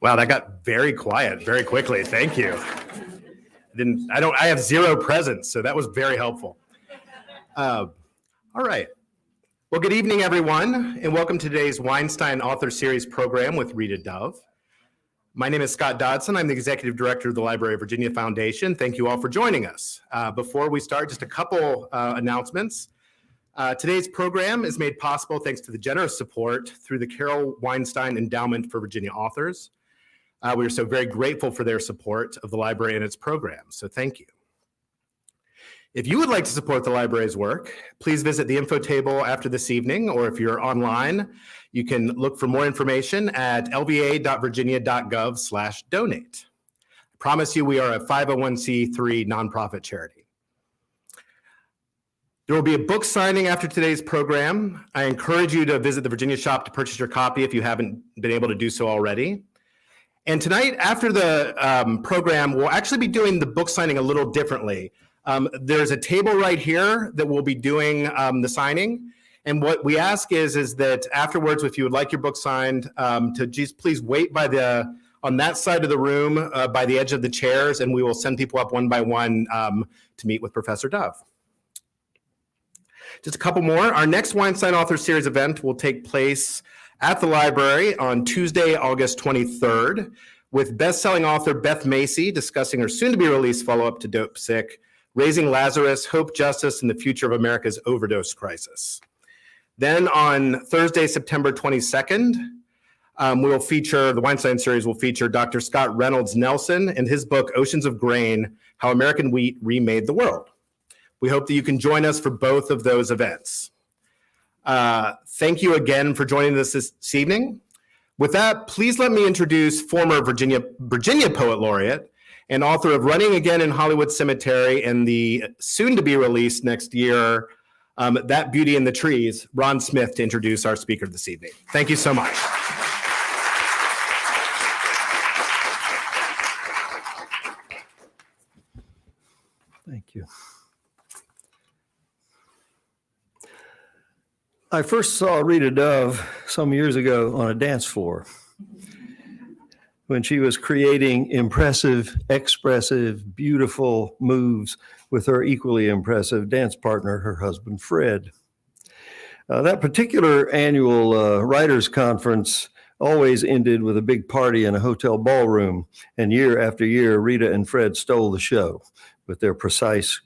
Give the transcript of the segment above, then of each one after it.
Wow, that got very quiet very quickly. Thank you. I have zero presence, so that was very helpful. All right. Well, good evening, everyone, and welcome to today's Weinstein Author Series program with Rita Dove. My name is Scott Dodson. I'm the Executive Director of the Library of Virginia Foundation. Thank you all for joining us. Before we start, just a couple announcements. Today's program is made possible thanks to the generous support through the Carole Weinstein Endowment for Virginia Authors. We are so very grateful for their support of the library and its programs, so thank you. If you would like to support the library's work, please visit the info table after this evening, or if you're online, you can look for more information at lva.virginia.gov/donate. I promise you we are a 501c3 nonprofit charity. There will be a book signing after today's program. I encourage you to visit the Virginia shop to purchase your copy if you haven't been able to do so already. And tonight, after the program, we'll actually be doing the book signing a little differently. There's a table right here that we'll be doing the signing. And what we ask is that afterwards, if you would like your book signed, to just please wait on that side of the room by the edge of the chairs, and we will send people up one by one to meet with Professor Dove. Just a couple more. Our next Weinstein Author Series event will take place at the library on Tuesday, August 23rd, with best-selling author Beth Macy discussing her soon-to-be-released follow-up to Dope Sick, Raising Lazarus, Hope, Justice, and the Future of America's Overdose Crisis. Then on Thursday, September 22nd, the Weinstein series will feature Dr. Scott Reynolds Nelson and his book, Oceans of Grain, How American Wheat Remade the World. We hope that you can join us for both of those events. Thank you again for joining us this evening. With that, please let me introduce former Virginia Poet Laureate and author of Running Again in Hollywood Cemetery and the soon-to-be-released next year, That Beauty in the Trees, Ron Smith, to introduce our speaker this evening. Thank you so much. Thank you. I first saw Rita Dove some years ago on a dance floor when she was creating impressive, expressive, beautiful moves with her equally impressive dance partner, her husband, Fred. That particular annual writers' conference always ended with a big party in a hotel ballroom, and year after year, Rita and Fred stole the show with their precise,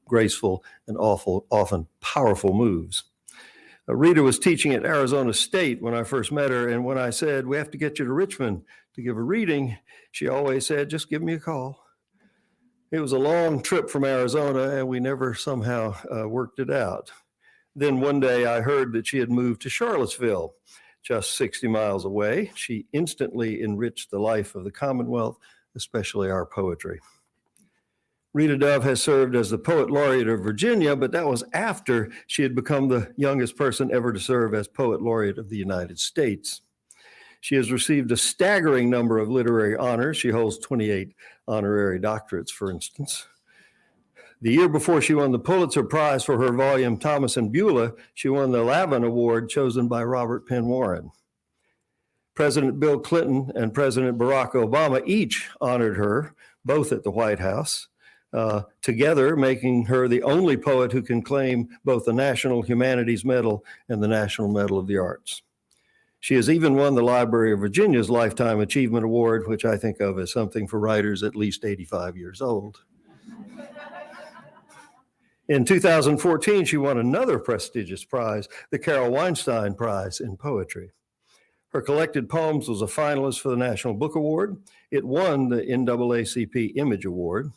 graceful, and often powerful moves. Rita was teaching at Arizona State when I first met her, and when I said, we have to get you to Richmond to give a reading, she always said, just give me a call. It was a long trip from Arizona, and we never somehow worked it out. Then one day I heard that she had moved to Charlottesville, just 60 miles away. She instantly enriched the life of the Commonwealth, especially our poetry. Rita Dove has served as the Poet Laureate of Virginia, but that was after she had become the youngest person ever to serve as Poet Laureate of the United States. She has received a staggering number of literary honors. She holds 28 honorary doctorates, for instance. The year before she won the Pulitzer Prize for her volume, Thomas and Beulah, she won the Lavin Award chosen by Robert Penn Warren. President Bill Clinton and President Barack Obama each honored her, both at the White House. Together, making her the only poet who can claim both the National Humanities Medal and the National Medal of the Arts. She has even won the Library of Virginia's Lifetime Achievement Award, which I think of as something for writers at least 85 years old. In 2014, she won another prestigious prize, the Carole Weinstein Prize in Poetry. Her collected poems was a finalist for the National Book Award. It won the NAACP Image Award.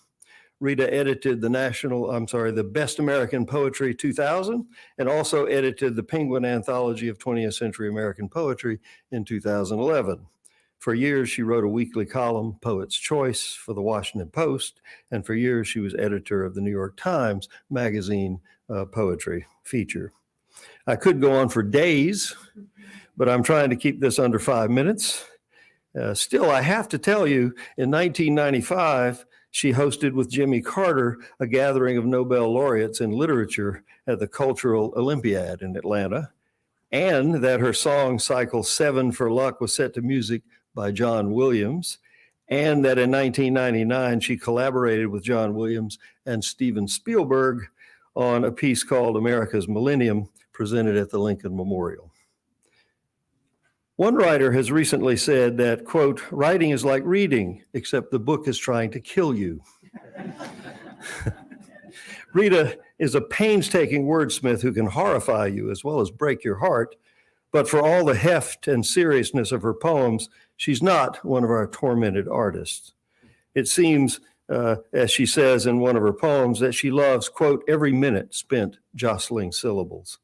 Rita edited the Best American Poetry 2000, and also edited the Penguin Anthology of 20th Century American Poetry in 2011. For years, she wrote a weekly column, Poet's Choice, for the Washington Post, and for years, she was editor of the New York Times magazine poetry feature. I could go on for days, but I'm trying to keep this under 5 minutes. Still, I have to tell you, in 1995, she hosted with Jimmy Carter a gathering of Nobel laureates in literature at the Cultural Olympiad in Atlanta, and that her song Cycle 7 for Luck was set to music by John Williams, and that in 1999 she collaborated with John Williams and Steven Spielberg on a piece called America's Millennium, presented at the Lincoln Memorial. One writer has recently said that, quote, writing is like reading, except the book is trying to kill you. Rita is a painstaking wordsmith who can horrify you as well as break your heart, but for all the heft and seriousness of her poems, she's not one of our tormented artists. It seems, as she says in one of her poems, that she loves, quote, every minute spent jostling syllables.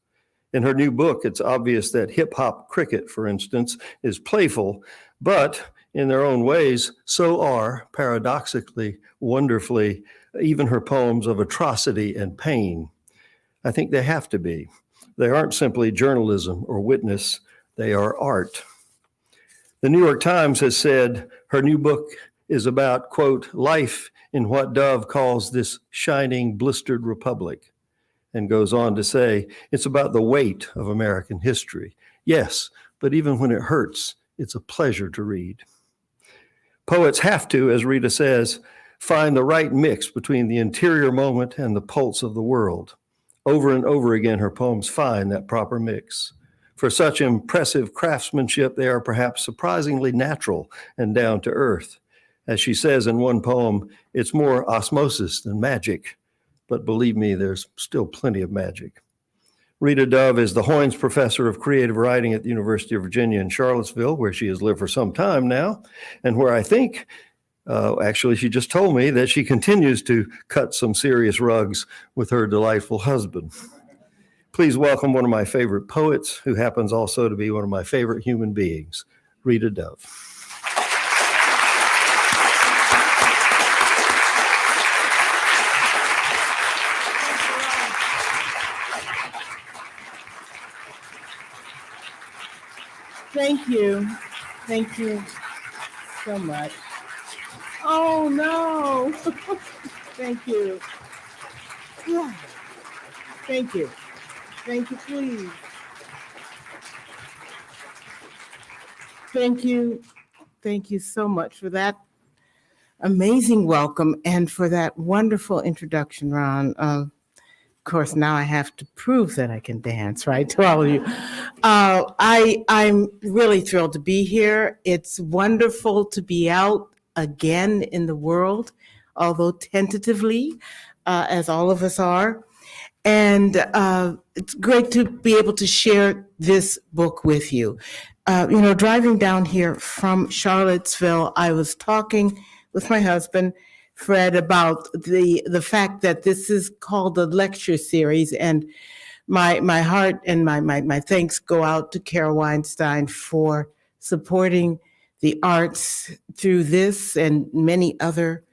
In her new book, it's obvious that hip-hop cricket, for instance, is playful, but in their own ways, so are, paradoxically, wonderfully, even her poems of atrocity and pain. I think they have to be. They aren't simply journalism or witness, they are art. The New York Times has said her new book is about, quote, life in what Dove calls this shining, blistered republic, and goes on to say, it's about the weight of American history. Yes, but even when it hurts, it's a pleasure to read. Poets have to, as Rita says, find the right mix between the interior moment and the pulse of the world. Over and over again, her poems find that proper mix. For such impressive craftsmanship, they are perhaps surprisingly natural and down to earth. As she says in one poem, it's more osmosis than magic. But believe me, there's still plenty of magic. Rita Dove is the Hoynes Professor of Creative Writing at the University of Virginia in Charlottesville, where she has lived for some time now, and where I think, actually, she just told me that she continues to cut some serious rugs with her delightful husband. Please welcome one of my favorite poets, who happens also to be one of my favorite human beings, Rita Dove. Thank you. Thank you so much. Oh, no. Thank you. Yeah. Thank you. Thank you, please. Thank you. Thank you so much for that amazing welcome and for that wonderful introduction, Ron. Of course, now I have to prove that I can dance, right, to all of you. I'm really thrilled to be here. It's wonderful to be out again in the world, although tentatively, as all of us are. And it's great to be able to share this book with you. Driving down here from Charlottesville, I was talking with my husband, Fred, about the fact that this is called a lecture series, and my heart and my thanks go out to Carole Weinstein for supporting the arts through this and many other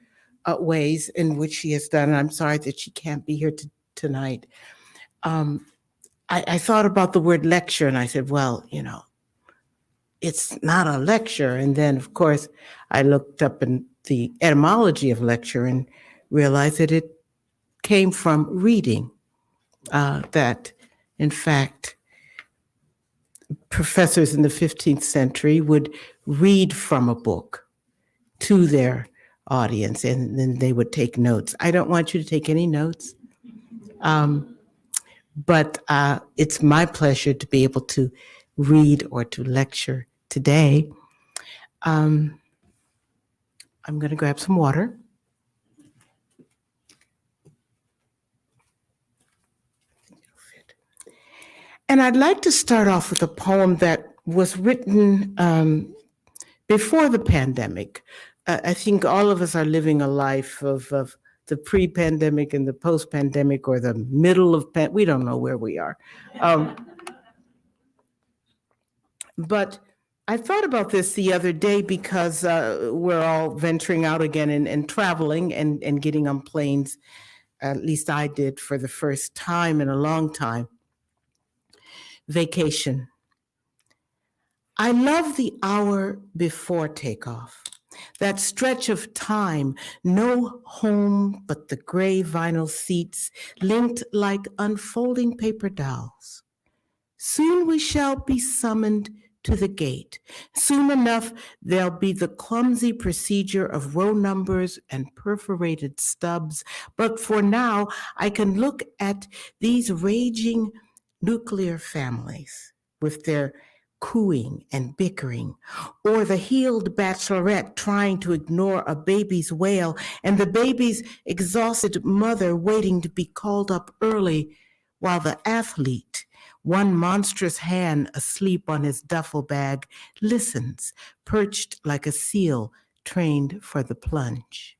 ways in which she has done. And I'm sorry that she can't be here tonight. I thought about the word lecture, and I said, well, it's not a lecture. And then, of course, I looked up in the etymology of lecture and realized that it came from reading, that, in fact, professors in the 15th century would read from a book to their audience, and then they would take notes. I don't want you to take any notes, but it's my pleasure to be able to read or to lecture today. I'm going to grab some water. And I'd like to start off with a poem that was written before the pandemic. I think all of us are living a life of the pre-pandemic and the post-pandemic, or the middle of we don't know where we are. But I thought about this the other day because we're all venturing out again and traveling and getting on planes. At least I did for the first time in a long time. Vacation. I love the hour before takeoff. That stretch of time, no home but the gray vinyl seats linked like unfolding paper dolls. Soon we shall be summoned to the gate. Soon enough, there'll be the clumsy procedure of row numbers and perforated stubs. But for now, I can look at these raging nuclear families with their cooing and bickering, or the healed bachelorette trying to ignore a baby's wail and the baby's exhausted mother waiting to be called up early, while the athlete, one monstrous hand asleep on his duffel bag, listens, perched like a seal trained for the plunge.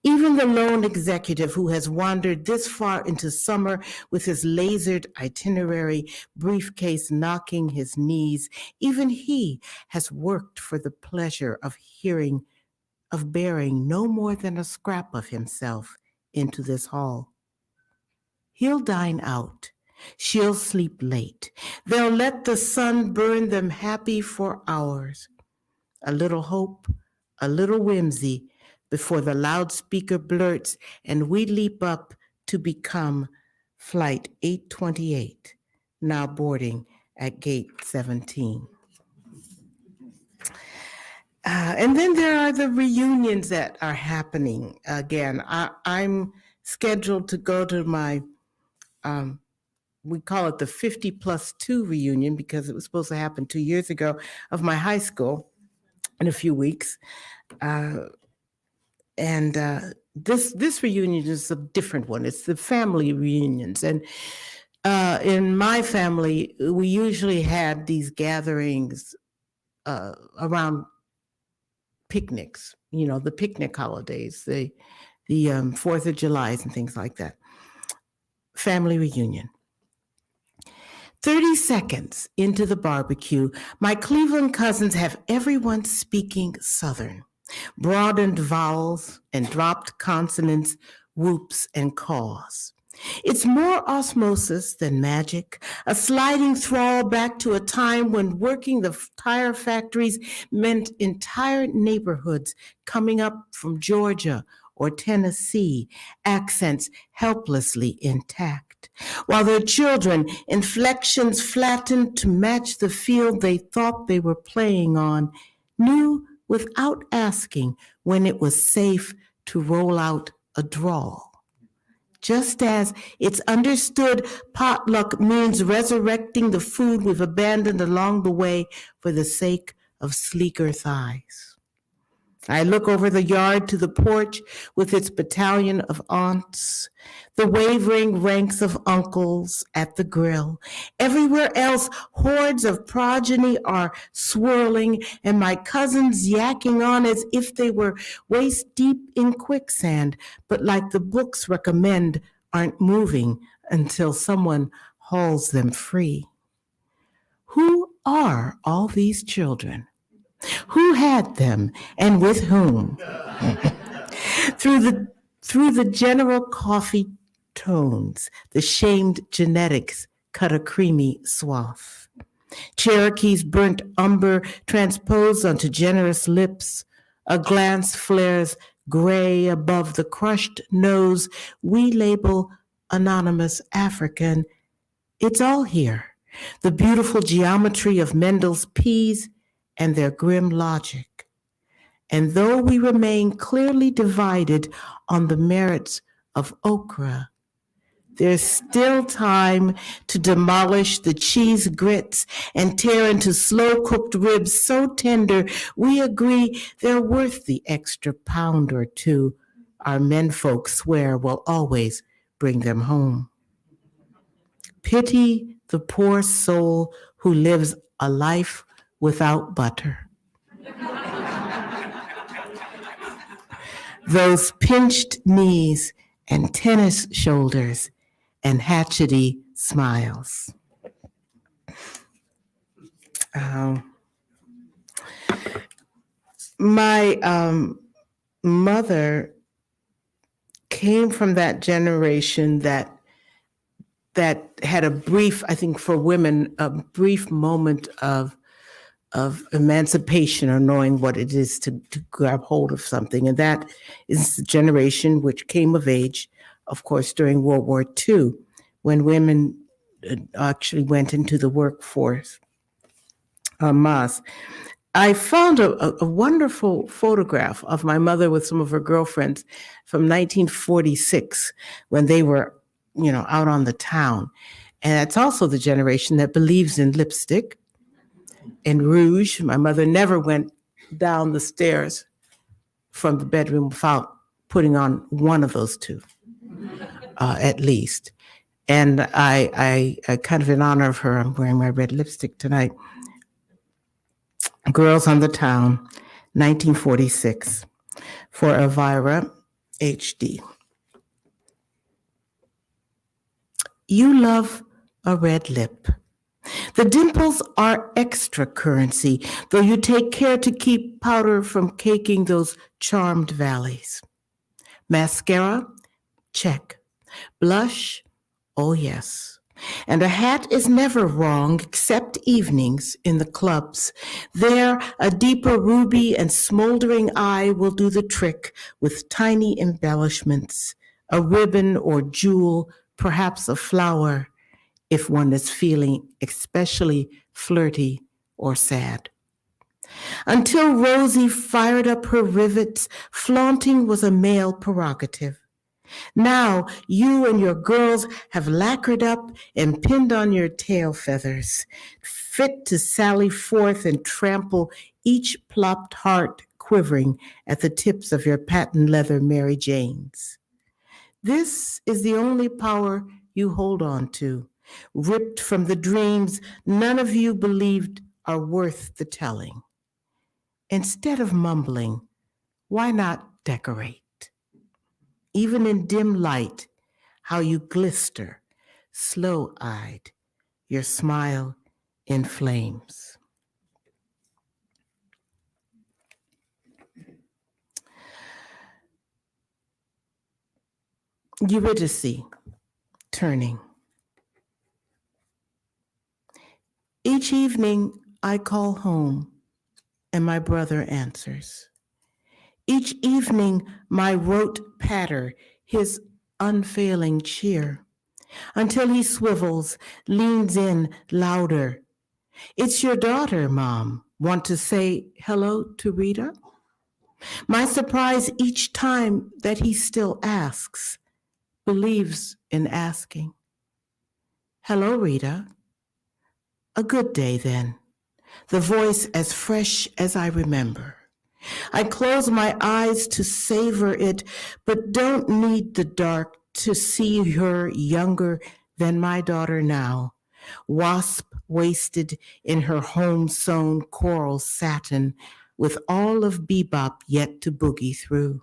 Even the lone executive who has wandered this far into summer with his lasered itinerary briefcase knocking his knees, even he has worked for the pleasure of bearing no more than a scrap of himself into this hall. He'll dine out. She'll sleep late. They'll let the sun burn them happy for hours. A little hope, a little whimsy, before the loudspeaker blurts and we leap up to become Flight 828, now boarding at Gate 17. And then there are the reunions that are happening. Again, I'm scheduled to go to my, we call it the 50+2 reunion because it was supposed to happen 2 years ago, of my high school in a few weeks. And this reunion is a different one. It's the family reunions. And in my family, we usually had these gatherings around picnics, the picnic holidays, the 4th of July and things like that. Family reunion. 30 seconds into the barbecue, my Cleveland cousins have everyone speaking Southern. Broadened vowels and dropped consonants, whoops and caws. It's more osmosis than magic, a sliding thrall back to a time when working the tire factories meant entire neighborhoods coming up from Georgia or Tennessee, accents helplessly intact, while their children, inflections flattened to match the field they thought they were playing on, knew without asking when it was safe to roll out a drawl. Just as it's understood potluck means resurrecting the food we've abandoned along the way for the sake of sleeker thighs. I look over the yard to the porch with its battalion of aunts, the wavering ranks of uncles at the grill. Everywhere else, hordes of progeny are swirling, and my cousins yakking on as if they were waist deep in quicksand, but like the books recommend, aren't moving until someone hauls them free. Who are all these children? Who had them and with whom? Through the general coffee tones, the shamed genetics cut a creamy swath. Cherokee's burnt umber transposed onto generous lips. A glance flares gray above the crushed nose we label anonymous African. It's all here. The beautiful geometry of Mendel's peas and their grim logic. And though we remain clearly divided on the merits of okra, there's still time to demolish the cheese grits and tear into slow-cooked ribs so tender we agree they're worth the extra pound or two our menfolk swear will always bring them home. Pity the poor soul who lives a life without butter. Those pinched knees and tennis shoulders and hatchety smiles. My mother came from that generation that had a brief, I think for women, a brief moment of emancipation or knowing what it is to grab hold of something. And that is the generation which came of age, of course, during World War II, when women actually went into the workforce. Mas. I found a wonderful photograph of my mother with some of her girlfriends from 1946 when they were, out on the town. And it's also the generation that believes in lipstick and rouge. My mother never went down the stairs from the bedroom without putting on one of those two, at least. And I kind of in honor of her, I'm wearing my red lipstick tonight. Girls on the Town, 1946, for Elvira HD. You love a red lip. The dimples are extra currency, though you take care to keep powder from caking those charmed valleys. Mascara? Check. Blush? Oh, yes. And a hat is never wrong, except evenings in the clubs. There, a deeper ruby and smoldering eye will do the trick with tiny embellishments, a ribbon or jewel, perhaps a flower, if one is feeling especially flirty or sad. Until Rosie fired up her rivets, flaunting was a male prerogative. Now you and your girls have lacquered up and pinned on your tail feathers, fit to sally forth and trample each plopped heart quivering at the tips of your patent leather Mary Janes. This is the only power you hold on to, ripped from the dreams none of you believed are worth the telling. Instead of mumbling, why not decorate? Even in dim light, how you glister, slow-eyed, your smile in flames. Eurydice, turning. Each evening I call home, and my brother answers. Each evening my rote patter, his unfailing cheer, until he swivels, leans in louder. It's your daughter, Mom. Want to say hello to Rita? My surprise each time that he still asks, believes in asking. Hello, Rita. A good day then. The voice as fresh as I remember. I close my eyes to savor it, but don't need the dark to see her younger than my daughter now, wasp-waisted in her home-sewn coral satin, with all of bebop yet to boogie through.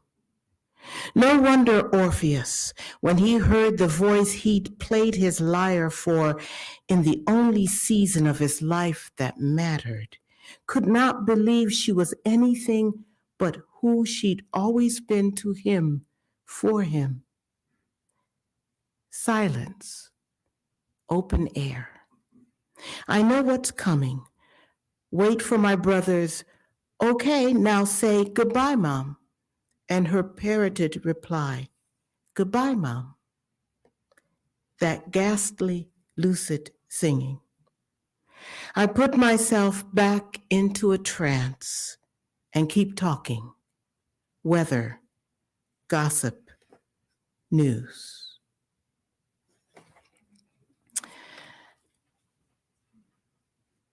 No wonder Orpheus, when he heard the voice he'd played his lyre for in the only season of his life that mattered, could not believe she was anything but who she'd always been to him, for him. Silence, open air. I know what's coming. Wait for my brother's, okay, now say goodbye, Mom. And her parroted reply, goodbye, Mom. That ghastly, lucid singing. I put myself back into a trance and keep talking. Weather, gossip, news.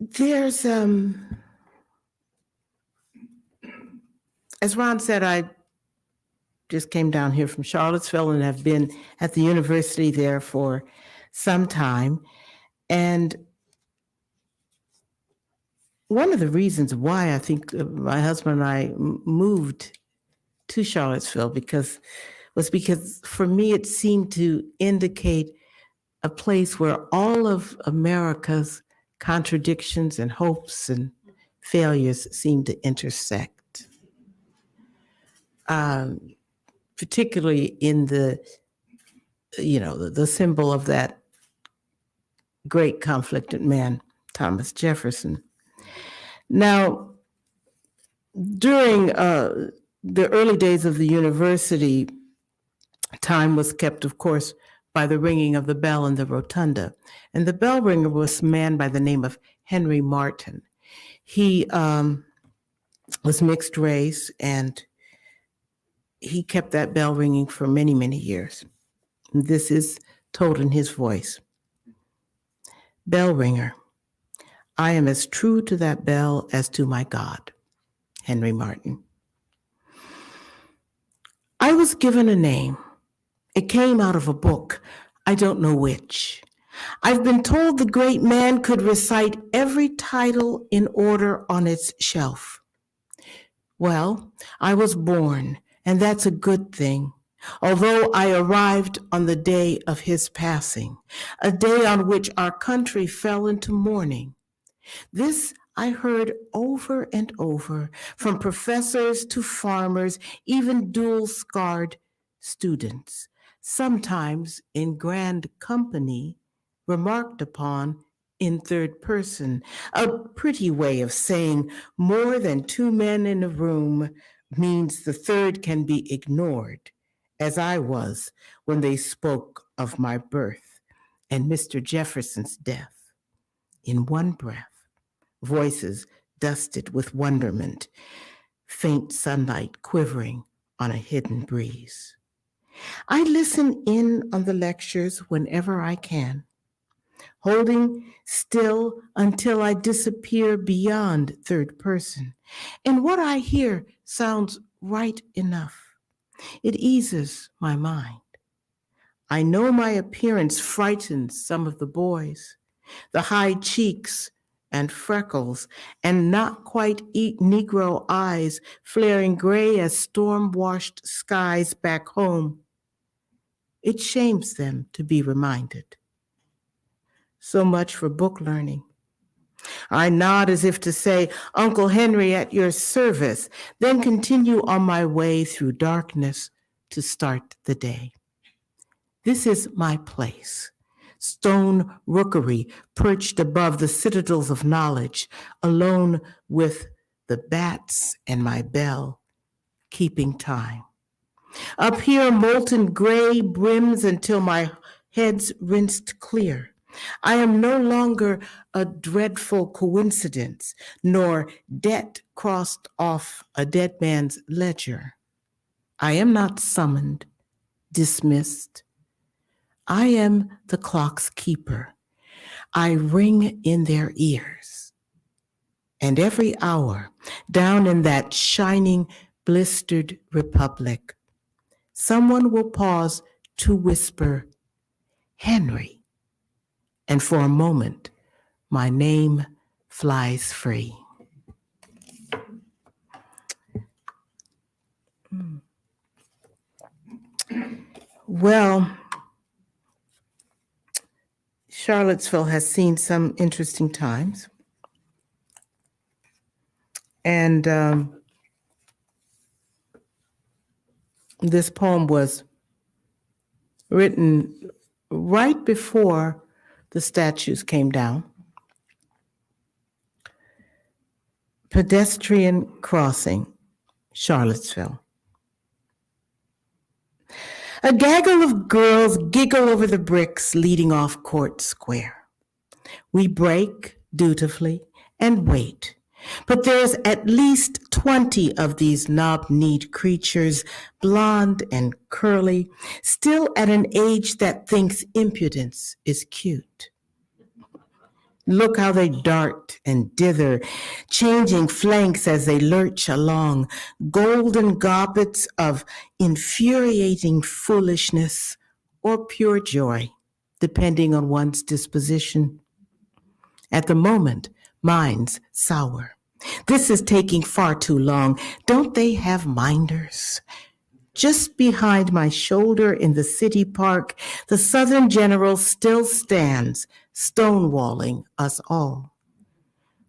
There's, as Ron said, I just came down here from Charlottesville and have been at the university there for some time. And one of the reasons why I think my husband and I moved to Charlottesville was because for me it seemed to indicate a place where all of America's contradictions and hopes and failures seemed to intersect. Particularly in the symbol of that great conflicted man, Thomas Jefferson. Now, during the early days of the university, time was kept, of course, by the ringing of the bell in the rotunda. And the bell ringer was a man by the name of Henry Martin. He was mixed race, and he kept that bell ringing for many, many years. This is told in his voice. Bell ringer, I am as true to that bell as to my God. Henry Martin. I was given a name. It came out of a book. I don't know which. I've been told the great man could recite every title in order on its shelf. Well, I was born, and that's a good thing, although I arrived on the day of his passing, a day on which our country fell into mourning. This I heard over and over from professors to farmers, even dual-scarred students, sometimes in grand company, remarked upon in third person, a pretty way of saying more than two men in a room means the third can be ignored, as I was when they spoke of my birth and Mr. Jefferson's death. In one breath, voices dusted with wonderment, faint sunlight quivering on a hidden breeze. I listen in on the lectures whenever I can, holding still until I disappear beyond third person. And what I hear sounds right enough. It eases my mind. I know my appearance frightens some of the boys. The high cheeks and freckles and not quite Negro eyes flaring gray as storm-washed skies back home. It shames them to be reminded. So much for book learning. I nod as if to say, Uncle Henry, at your service, then continue on my way through darkness to start the day. This is my place. Stone rookery perched above the citadels of knowledge, alone with the bats and my bell, keeping time. Up here, molten gray brims until my head's rinsed clear. I am no longer a dreadful coincidence, nor debt crossed off a dead man's ledger. I am not summoned, dismissed. I am the clock's keeper. I ring in their ears. And every hour, down in that shining, blistered republic, someone will pause to whisper, Henry. And for a moment, my name flies free. Well, Charlottesville has seen some interesting times. And this poem was written right before the statues came down. Pedestrian crossing, Charlottesville. A gaggle of girls giggle over the bricks leading off Court Square. We break dutifully and wait, but there's at least 20 of these knob-kneed creatures, blonde and curly, still at an age that thinks impudence is cute. Look how they dart and dither, changing flanks as they lurch along, golden gobbets of infuriating foolishness or pure joy, depending on one's disposition. At the moment, mine's sour. This is taking far too long. Don't they have minders? Just behind my shoulder in the city park, the Southern General still stands, stonewalling us all.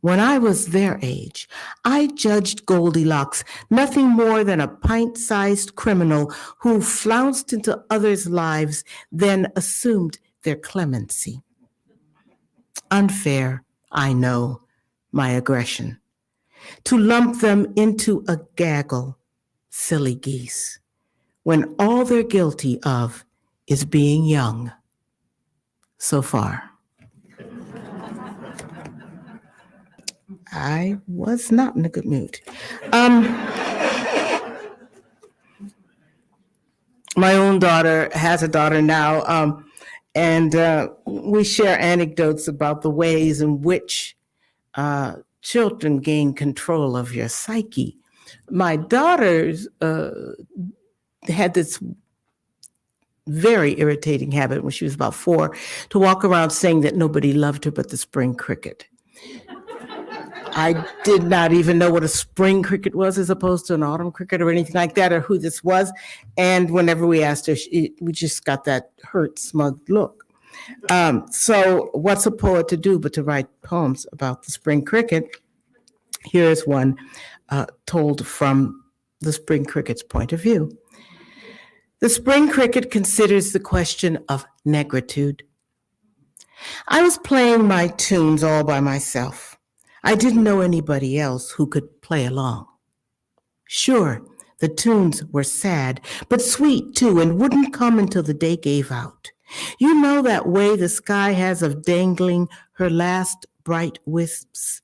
When I was their age, I judged Goldilocks nothing more than a pint-sized criminal who flounced into others' lives, then assumed their clemency. Unfair, I know, my aggression. To lump them into a gaggle, silly geese, when all they're guilty of is being young. So far. I was not in a good mood. Um, my own daughter has a daughter now, and we share anecdotes about the ways in which children gain control of your psyche. My daughters had this very irritating habit when she was about 4 to walk around saying that nobody loved her but the spring cricket. I did not even know what a spring cricket was as opposed to an autumn cricket or anything like that, or who this was. And whenever we asked her, we just got that hurt, smug look. So what's a poet to do but to write poems about the spring cricket? Here's one told from the spring cricket's point of view. The spring cricket considers the question of negritude. I was playing my tunes all by myself. I didn't know anybody else who could play along. Sure, the tunes were sad, but sweet too, and wouldn't come until the day gave out. You know that way the sky has of dangling her last bright wisps.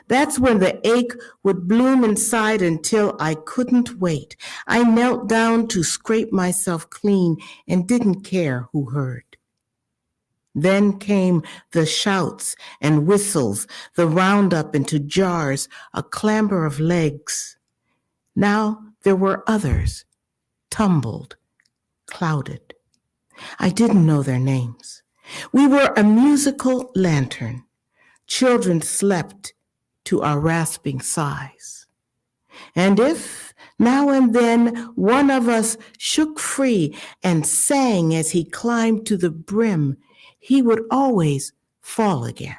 That's when the ache would bloom inside until I couldn't wait. I knelt down to scrape myself clean and didn't care who heard. Then came the shouts and whistles, the roundup into jars, a clamber of legs. Now there were others, tumbled, clouded. I didn't know their names. We were a musical lantern. Children slept to our rasping sighs. And if now and then one of us shook free and sang as he climbed to the brim, he would always fall again,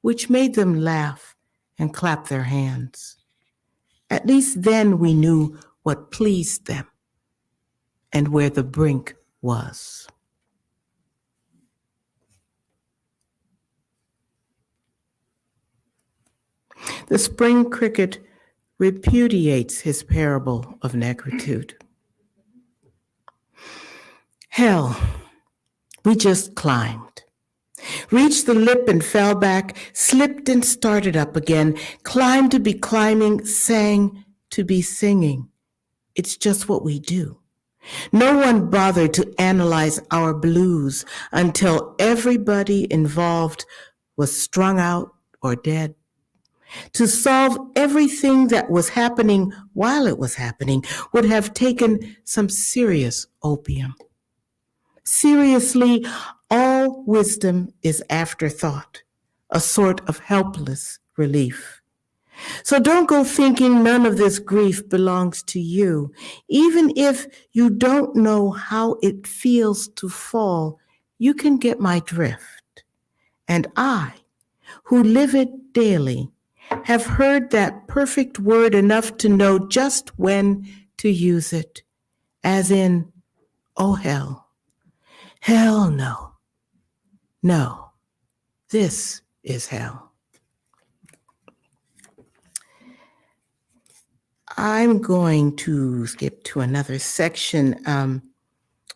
which made them laugh and clap their hands. At least then we knew what pleased them and where the brink was. The spring cricket repudiates his parable of negritude. Hell, we just climbed, reached the lip and fell back, slipped and started up again, climbed to be climbing, sang to be singing. It's just what we do. No one bothered to analyze our blues until everybody involved was strung out or dead. To solve everything that was happening while it was happening would have taken some serious opium. Seriously, all wisdom is afterthought, a sort of helpless relief. So don't go thinking none of this grief belongs to you, even if you don't know how it feels to fall. You can get my drift. And I, who live it daily, have heard that perfect word enough to know just when to use it, as in, oh hell. Hell no. No, this is hell. I'm going to skip to another section,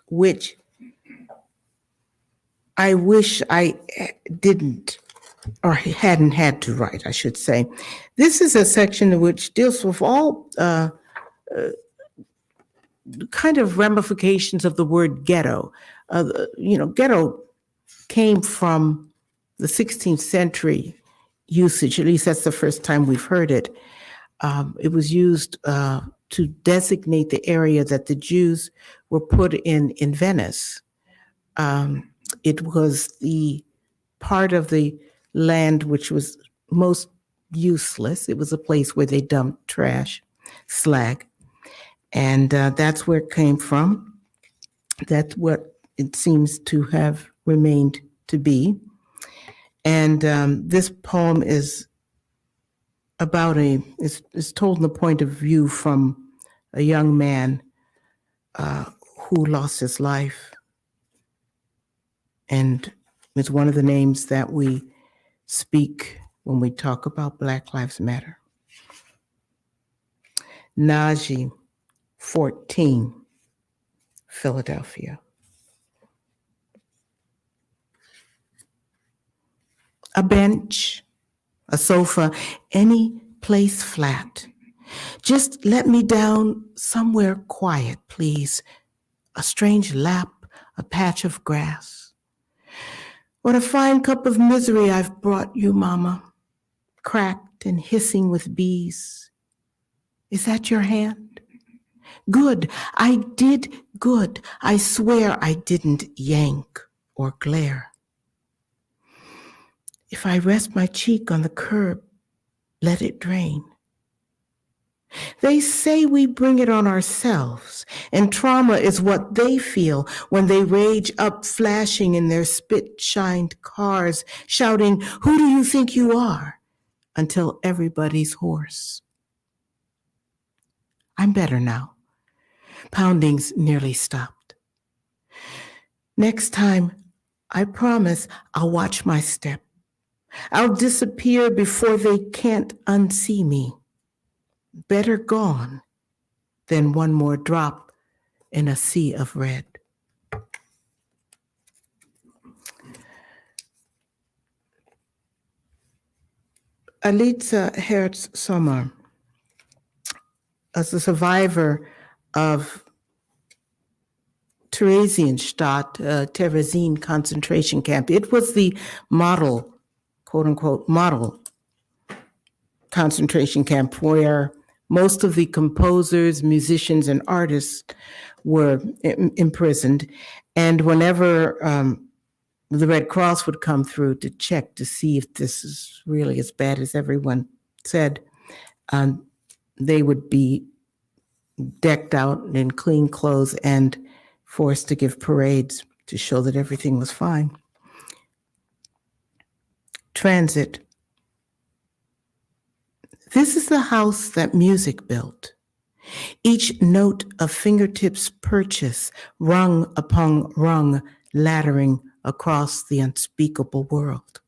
which I wish I didn't or hadn't had to write, I should say. This is a section which deals with all kind of ramifications of the word ghetto. Ghetto came from the 16th century usage, at least that's the first time we've heard it. It was used to designate the area that the Jews were put in Venice. It was the part of the land which was most useless. It was a place where they dumped trash, slag, and that's where it came from. That's what it seems to have remained to be. And this poem is about is told in the point of view from a young man who lost his life. And it's one of the names that we speak when we talk about Black Lives Matter. Najee, 14, Philadelphia. A bench, a sofa, any place flat. Just let me down somewhere quiet, please. A strange lap, a patch of grass. What a fine cup of misery I've brought you, Mama, cracked and hissing with bees. Is that your hand? Good, I did good. I swear I didn't yank or glare. If I rest my cheek on the curb, let it drain. They say we bring it on ourselves, and trauma is what they feel when they rage up, flashing in their spit-shined cars, shouting, "Who do you think you are?" until everybody's hoarse. I'm better now. Pounding's nearly stopped. Next time, I promise I'll watch my step. I'll disappear before they can't unsee me. Better gone than one more drop in a sea of red. Alitza Herz Sommer, as a survivor of Theresienstadt, Terezin concentration camp. It was the model, quote unquote, model concentration camp where most of the composers, musicians, and artists were imprisoned. And whenever the Red Cross would come through to check to see if this is really as bad as everyone said, they would be decked out in clean clothes and forced to give parades to show that everything was fine. Transit. This is the house that music built. Each note of fingertips' purchase, rung upon rung, laddering across the unspeakable world.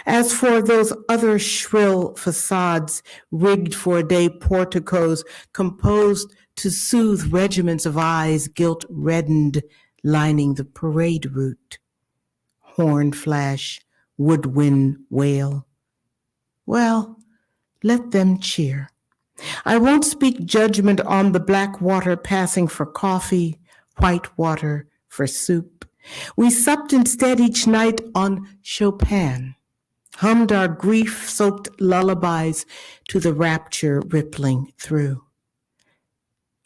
As for those other shrill facades, rigged for a day porticos, composed to soothe regiments of eyes, guilt-reddened, lining the parade route. Horn flash, woodwind wail. Well, let them cheer. I won't speak judgment on the black water passing for coffee, white water for soup. We supped instead each night on Chopin, hummed our grief-soaked lullabies to the rapture rippling through.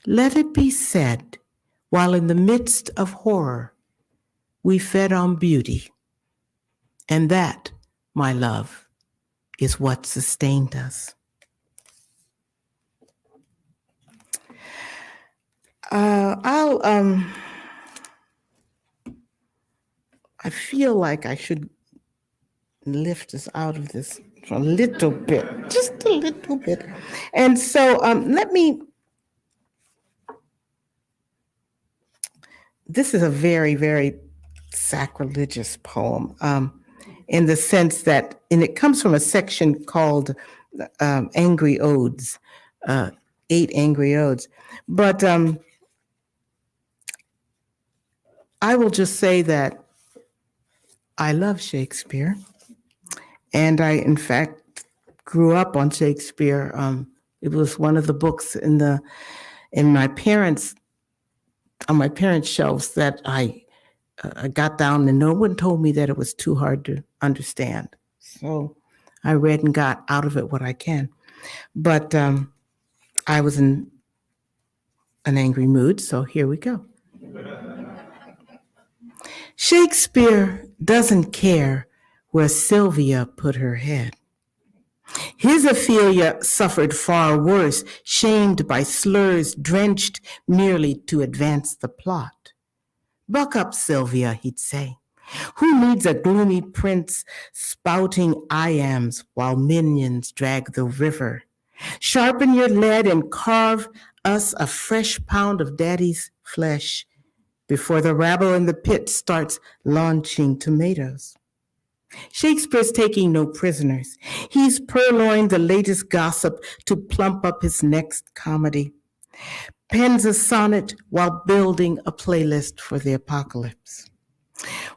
Let it be said, while in the midst of horror, we fed on beauty. And that, my love, is what sustained us. I feel like I should lift us out of this a little bit, just a little bit. And so this is a very, very sacrilegious poem in the sense that, and it comes from a section called Angry Odes, 8 Angry Odes. But I will just say that I love Shakespeare. And I, in fact, grew up on Shakespeare. It was one of the books on my parents' shelves that I got down, and no one told me that it was too hard to understand. So I read and got out of it what I can. But I was in an angry mood, so here we go. Shakespeare doesn't care where Sylvia put her head. His Ophelia suffered far worse, shamed by slurs, drenched merely to advance the plot. Buck up, Sylvia, he'd say. Who needs a gloomy prince spouting iambs while minions drag the river? Sharpen your lead and carve us a fresh pound of daddy's flesh before the rabble in the pit starts launching tomatoes. Shakespeare's taking no prisoners. He's purloined the latest gossip to plump up his next comedy. Pens a sonnet while building a playlist for the apocalypse.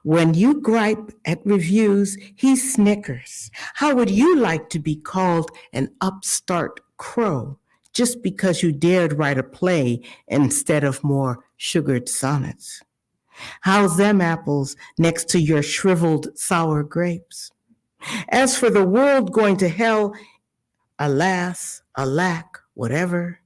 When you gripe at reviews, he snickers. How would you like to be called an upstart crow just because you dared write a play instead of more sugared sonnets? How's them apples next to your shriveled sour grapes? As for the world going to hell, alas, alack, whatever,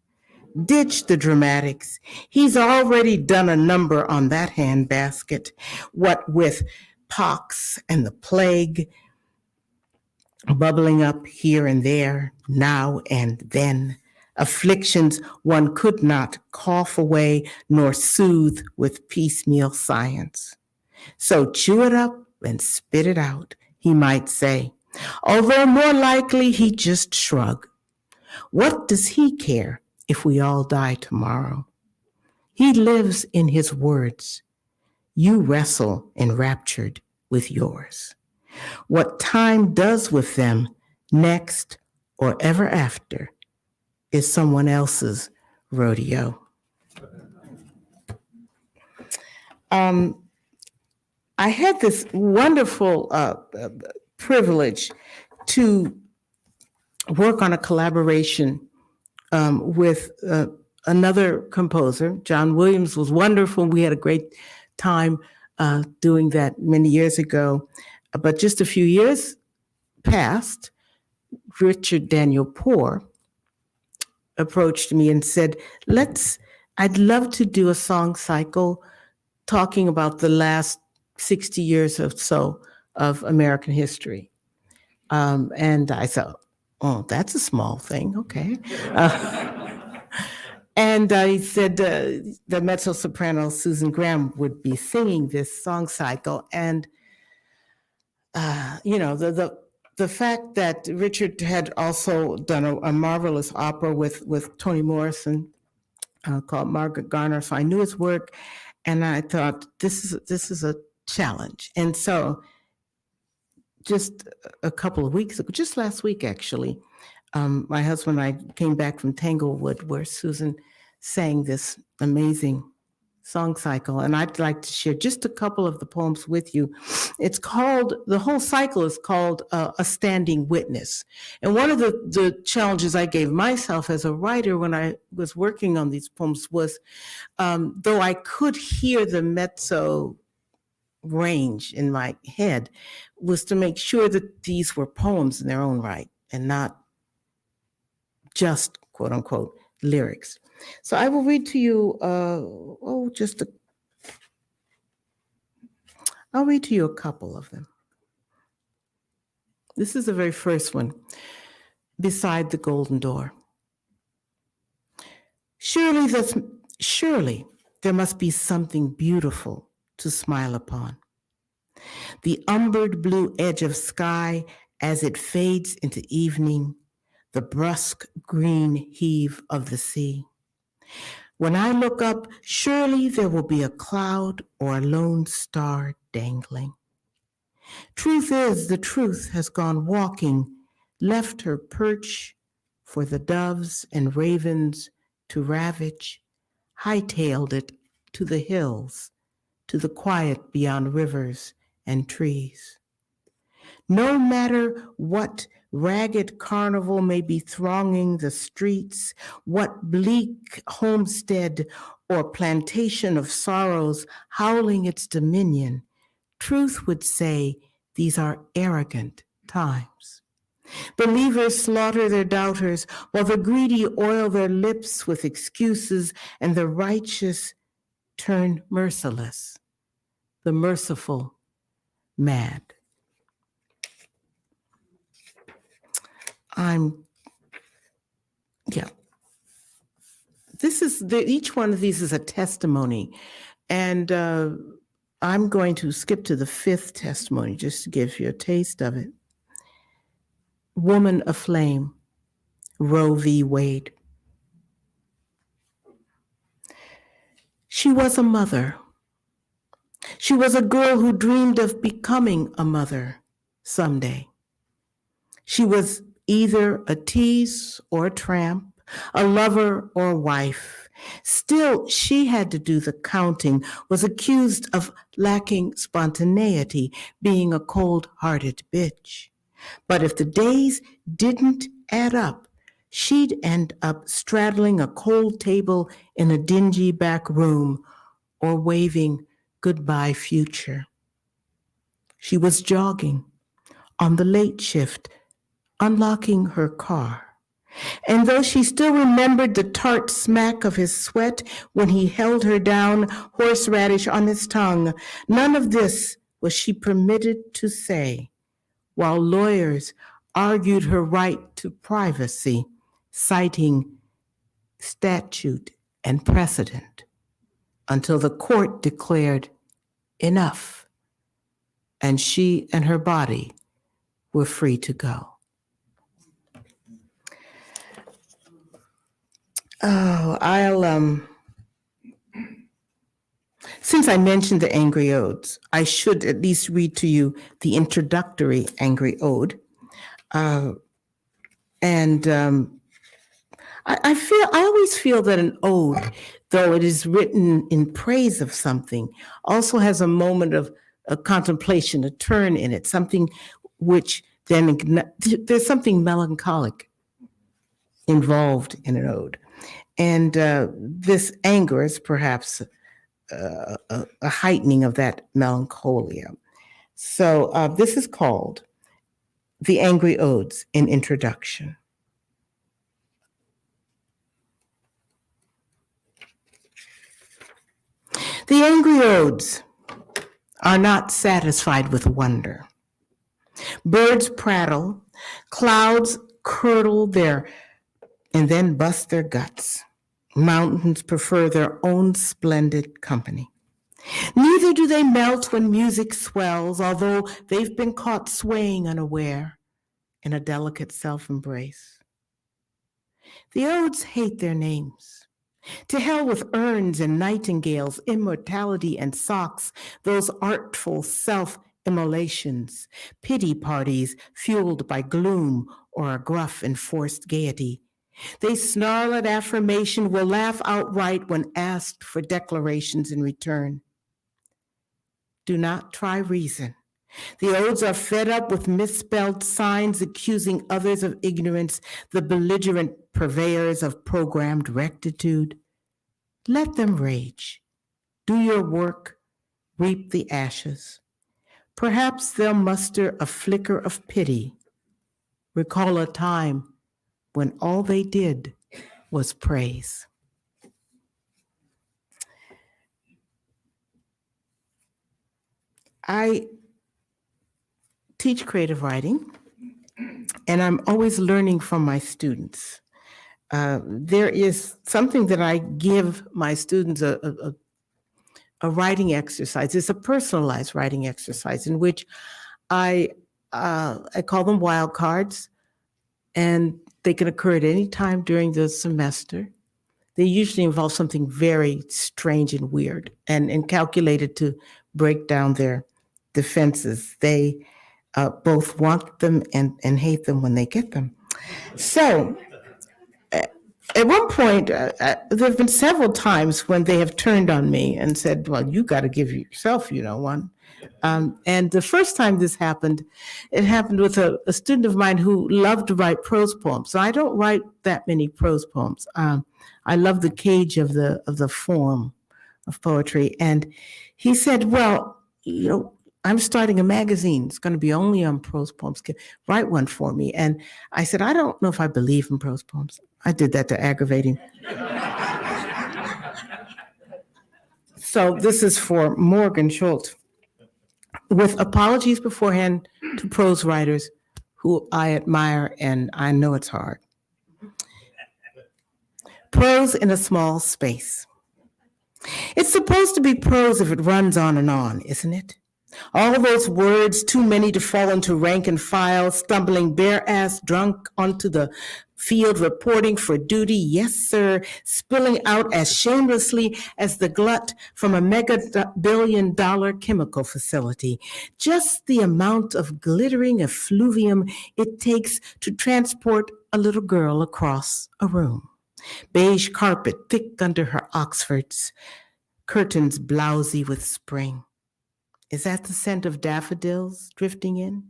ditch the dramatics. He's already done a number on that handbasket, what with pox and the plague bubbling up here and there, now and then, afflictions one could not cough away nor soothe with piecemeal science. So chew it up and spit it out, he might say, although more likely he'd just shrug. What does he care if we all die tomorrow? He lives in his words. You wrestle enraptured with yours. What time does with them next or ever after is someone else's rodeo. I had this wonderful privilege to work on a collaboration with another composer. John Williams was wonderful. We had a great time doing that many years ago. But just a few years past, Richard Daniel Poor approached me and said, I'd love to do a song cycle talking about the last 60 years or so of American history. And I thought, oh, that's a small thing, okay. And I said the mezzo-soprano Susan Graham would be singing this song cycle. And, the fact that Richard had also done a marvelous opera with Toni Morrison called Margaret Garner, so I knew his work, and I thought this is a challenge. And so, just a couple of weeks ago, just last week actually, my husband and I came back from Tanglewood, where Susan sang this amazing song cycle, and I'd like to share just a couple of the poems with you. The whole cycle is called A Standing Witness. And one of the challenges I gave myself as a writer when I was working on these poems was, though I could hear the mezzo range in my head, was to make sure that these were poems in their own right and not just, quote unquote, lyrics. So I will read to you, I'll read to you a couple of them. This is the very first one, Beside the Golden Door. Surely there must be something beautiful to smile upon. The umbered blue edge of sky as it fades into evening, the brusque green heave of the sea. When I look up, surely there will be a cloud or a lone star dangling. Truth is, the truth has gone walking, left her perch for the doves and ravens to ravage, hightailed it to the hills, to the quiet beyond rivers and trees. No matter what ragged carnival may be thronging the streets, what bleak homestead or plantation of sorrows howling its dominion, truth would say these are arrogant times. Believers slaughter their doubters, while the greedy oil their lips with excuses, and the righteous turn merciless, the merciful mad. Each one of these is a testimony, and I'm going to skip to the fifth testimony just to give you a taste of it. Woman Aflame, Roe v. Wade. She was a mother. She was a girl who dreamed of becoming a mother someday. She was either a tease or a tramp, a lover or wife. Still, she had to do the counting, was accused of lacking spontaneity, being a cold-hearted bitch. But if the days didn't add up, she'd end up straddling a cold table in a dingy back room or waving goodbye future. She was jogging on the late shift, unlocking her car. And though she still remembered the tart smack of his sweat when he held her down, horseradish on his tongue, none of this was she permitted to say, while lawyers argued her right to privacy, citing statute and precedent, until the court declared enough, and she and her body were free to go. Since I mentioned the Angry Odes, I should at least read to you the Introductory Angry Ode. I always feel that an ode, though it is written in praise of something, also has a moment of a contemplation, a turn in it, something which then, there's something melancholic involved in an ode. And this anger is perhaps a heightening of that melancholia. So this is called The Angry Odes in Introduction. The angry odes are not satisfied with wonder. Birds prattle, clouds curdle and then bust their guts. Mountains prefer their own splendid company. Neither do they melt when music swells, although they've been caught swaying unaware in a delicate self-embrace. The odes hate their names. To hell with urns and nightingales, immortality and socks, those artful self-immolations, pity parties fueled by gloom or a gruff enforced gaiety. They snarl at affirmation, will laugh outright when asked for declarations in return. Do not try reason. The odes are fed up with misspelled signs accusing others of ignorance, the belligerent purveyors of programmed rectitude. Let them rage. Do your work, reap the ashes. Perhaps they'll muster a flicker of pity. Recall a time when all they did was praise. I teach creative writing, and I'm always learning from my students. There is something that I give my students a writing exercise. It's a personalized writing exercise in which I call them wild cards, and they can occur at any time during the semester. They usually involve something very strange and weird and calculated to break down their defenses. They both want them and hate them when they get them. So at one point, there have been several times when they have turned on me and said, well, you got to give yourself, one. And the first time this happened, it happened with a student of mine who loved to write prose poems. So I don't write that many prose poems. I love the cage of the form of poetry. And he said, well, I'm starting a magazine. It's going to be only on prose poems. Write one for me. And I said, I don't know if I believe in prose poems. I did that to aggravate him. So this is for Morgan Schultz. With apologies beforehand to prose writers who I admire, and I know it's hard. Prose in a small space. It's supposed to be prose if it runs on and on, isn't it? All those words, too many to fall into rank and file, stumbling bare-ass drunk onto the field, reporting for duty, yes, sir, spilling out as shamelessly as the glut from a mega-billion-dollar chemical facility. Just the amount of glittering effluvium it takes to transport a little girl across a room. Beige carpet thick under her Oxfords, curtains blousy with spring. Is that the scent of daffodils drifting in?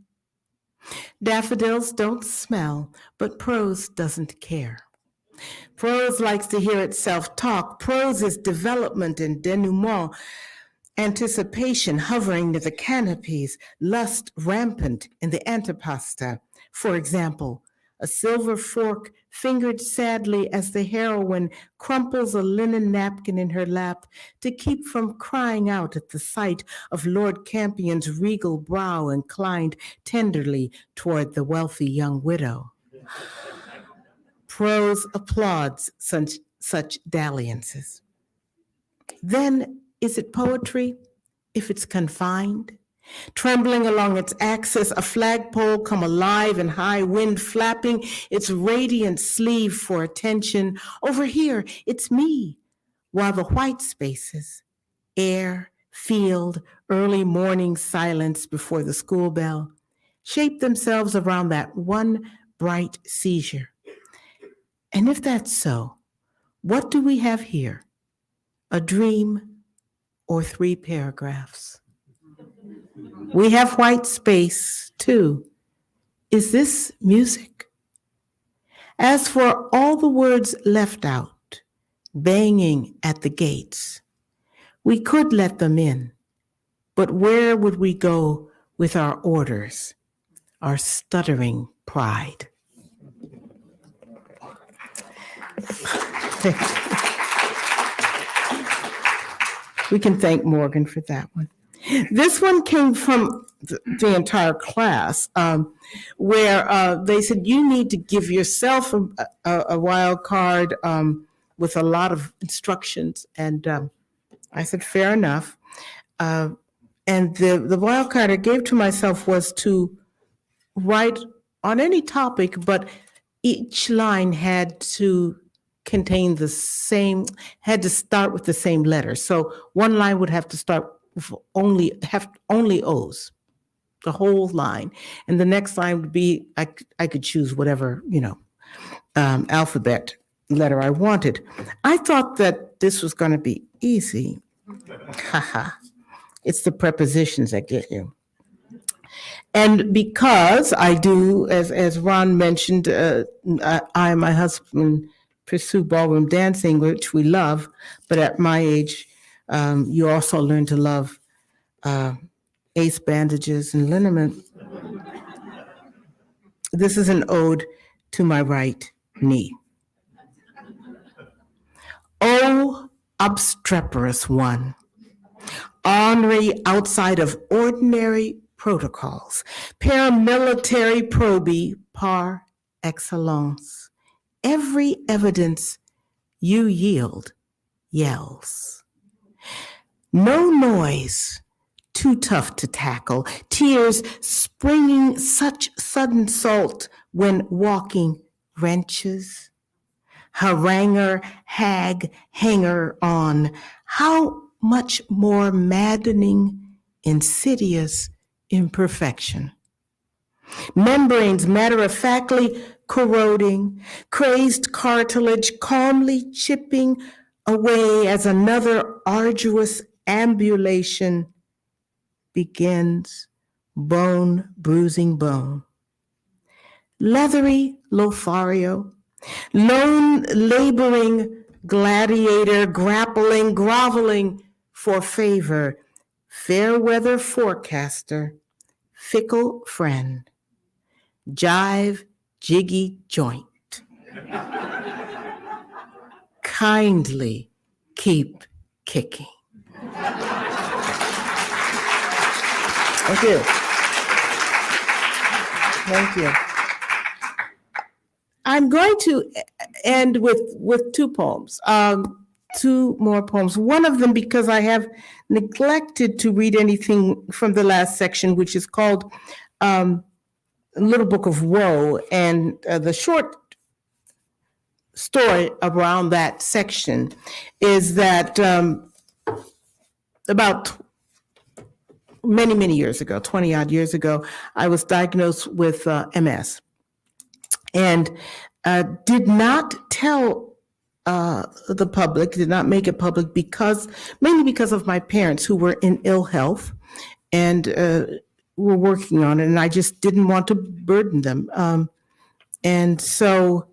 Daffodils don't smell, but prose doesn't care. Prose likes to hear itself talk. Prose is development and denouement, anticipation hovering near the canopies, lust rampant in the antepasta. For example, a silver fork fingered sadly as the heroine crumples a linen napkin in her lap to keep from crying out at the sight of Lord Campion's regal brow inclined tenderly toward the wealthy young widow. Prose applauds such dalliances. Then is it poetry if it's confined? Trembling along its axis, a flagpole come alive in high wind, flapping its radiant sleeve for attention. Over here, it's me, while the white spaces, air, field, early morning silence before the school bell, shape themselves around that one bright seizure. And if that's so, what do we have here? A dream or 3 paragraphs? We have white space, too. Is this music? As for all the words left out, banging at the gates, we could let them in, but where would we go with our orders, our stuttering pride? We can thank Morgan for that one. This one came from the entire class, where they said you need to give yourself a wild card with a lot of instructions. And I said, fair enough. And the wild card I gave to myself was to write on any topic, but each line had to contain had to start with the same letter. So one line would have to start with only O's, the whole line. And the next line would be, I could choose whatever, alphabet letter I wanted. I thought that this was going to be easy. Haha. It's the prepositions that get you. And because I do, as Ron mentioned, I and my husband pursue ballroom dancing, which we love, but at my age, you also learn to love ace bandages and liniment. This is an ode to my right knee. Oh, obstreperous one, ornery outside of ordinary protocols, paramilitary proby par excellence. Every evidence you yield yells. No noise too tough to tackle, tears springing such sudden salt when walking wrenches. Haranguer, hag, hanger on, how much more maddening, insidious imperfection. Membranes matter-of-factly corroding, crazed cartilage calmly chipping away as another arduous ambulation begins, bone bruising bone. Leathery Lothario, lone laboring gladiator, grappling, groveling for favor, fair weather forecaster, fickle friend, jive, jiggy joint. Kindly keep kicking. Thank you. Thank you. I'm going to end with 2 poems, 2 more poems. One of them, because I have neglected to read anything from the last section, which is called Little Book of Woe, and the short story around that section is that about many years ago, 20 odd years ago, I was diagnosed with MS and did not tell the public, did not make it public mainly because of my parents who were in ill health and were working on it, and I just didn't want to burden them. And so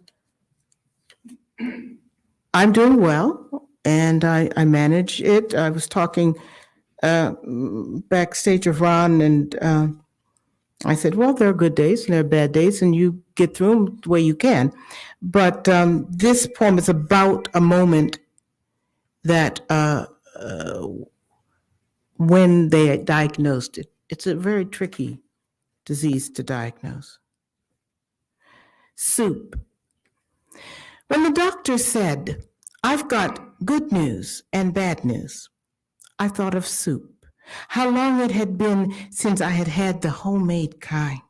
I'm doing well, and I manage it. I was talking backstage of Ron, and I said, well, there are good days and there are bad days, and you get through them the way you can. But this poem is about a moment that when they diagnosed it, it's a very tricky disease to diagnose. Soup. When the doctor said, I've got good news and bad news, I thought of soup. How long it had been since I had had the homemade kind.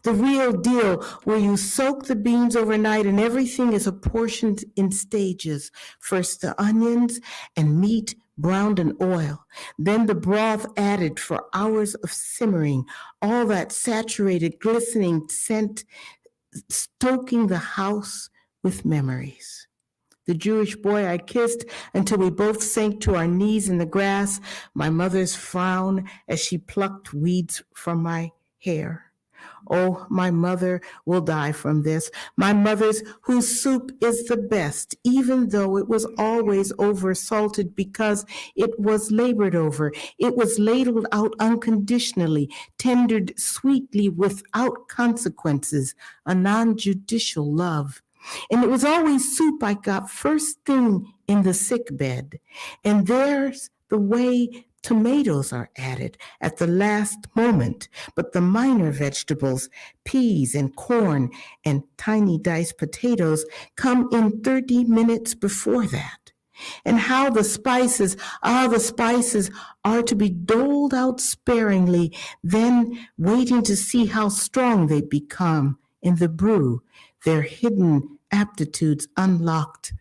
The real deal where you soak the beans overnight and everything is apportioned in stages. First the onions and meat browned in oil, then the broth added for hours of simmering, all that saturated, glistening scent stoking the house with memories. The Jewish boy I kissed until we both sank to our knees in the grass, my mother's frown as she plucked weeds from my hair. Oh, my mother will die from this. My mother's whose soup is the best, even though it was always over-salted because it was labored over. It was ladled out unconditionally, tendered sweetly without consequences, a non-judicial love. And it was always soup I got first thing in the sick bed. And there's the way tomatoes are added at the last moment, but the minor vegetables, peas and corn and tiny diced potatoes, come in 30 minutes before that. And how the spices are to be doled out sparingly, then waiting to see how strong they become in the brew, their hidden aptitudes unlocked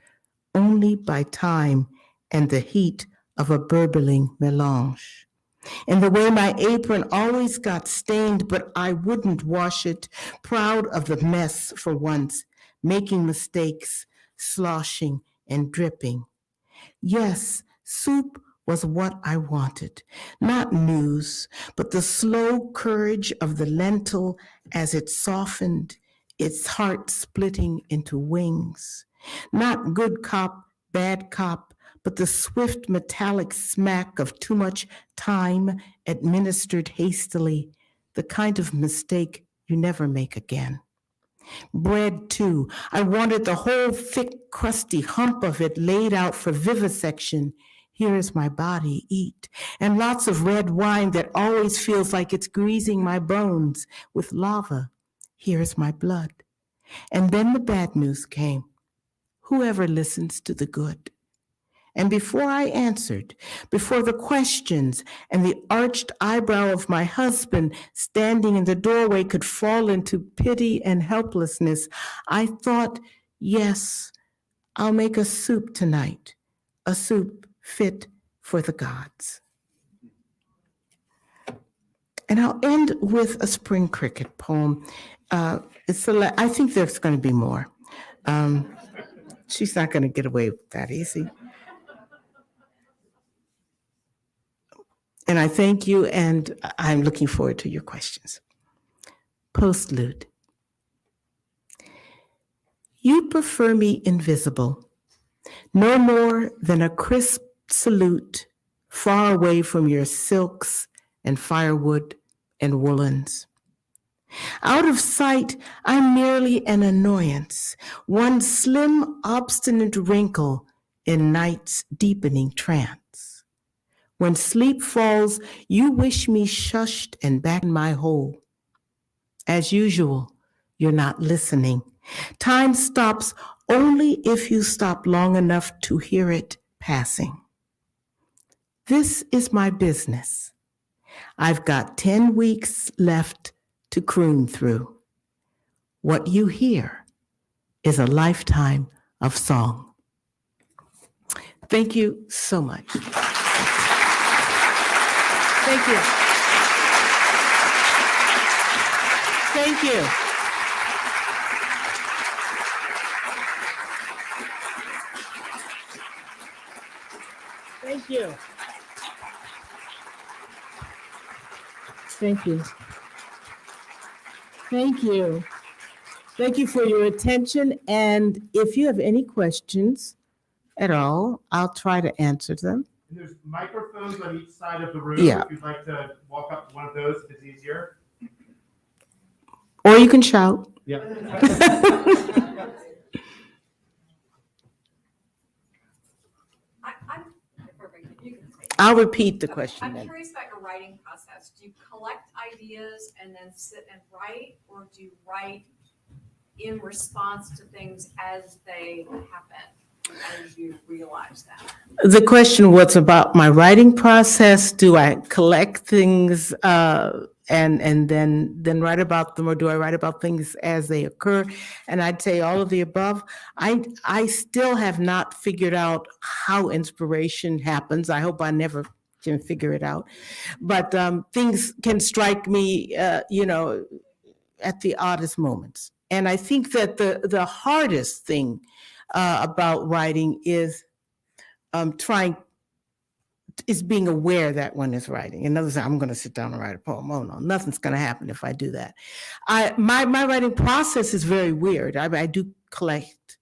only by time and the heat of a burbling melange. And the way my apron always got stained, but I wouldn't wash it, proud of the mess for once, making mistakes, sloshing and dripping. Yes, soup was what I wanted, not news, but the slow courage of the lentil as it softened, its heart splitting into wings. Not good cop, bad cop, but the swift metallic smack of too much time administered hastily, the kind of mistake you never make again. Bread, too. I wanted the whole thick, crusty hump of it laid out for vivisection. Here is my body, eat. And lots of red wine that always feels like it's greasing my bones with lava. Here is my blood. And then the bad news came. Whoever listens to the good? And before I answered, before the questions and the arched eyebrow of my husband standing in the doorway could fall into pity and helplessness, I thought, yes, I'll make a soup tonight, a soup fit for the gods. And I'll end with a spring cricket poem. I think there's going to be more. She's not going to get away with that easy. And I thank you, and I'm looking forward to your questions. Postlude. You prefer me invisible, no more than a crisp salute, far away from your silks and firewood and woolens. Out of sight, I'm merely an annoyance, one slim, obstinate wrinkle in night's deepening trance. When sleep falls, you wish me shushed and back in my hole. As usual, you're not listening. Time stops only if you stop long enough to hear it passing. This is my business. I've got 10 weeks left to croon through. What you hear is a lifetime of song. Thank you so much. Thank you. Thank you. you. Thank you. Thank you. Thank you for your attention. And if you have any questions at all, I'll try to answer them. And there's microphones on each side of the room. Yeah. If you'd like to walk up to one of those, if it's easier. Or you can shout. Yeah. I'm perfect. You can say. I'll repeat the question I'm then. curious about your writing process. Do you collect ideas and then sit and write, or do you write in response to things as they happen, as you realize that? The question was about my writing process. Do I collect things and then write about them, or do I write about things as they occur? And I'd say all of the above. I still have not figured out how inspiration happens. I hope I never can figure it out. But things can strike me, at the oddest moments. And I think that the hardest thing about writing is being aware that one is writing. In other words, I'm going to sit down and write a poem. Oh no, nothing's going to happen if I do that. My writing process is very weird. I do collect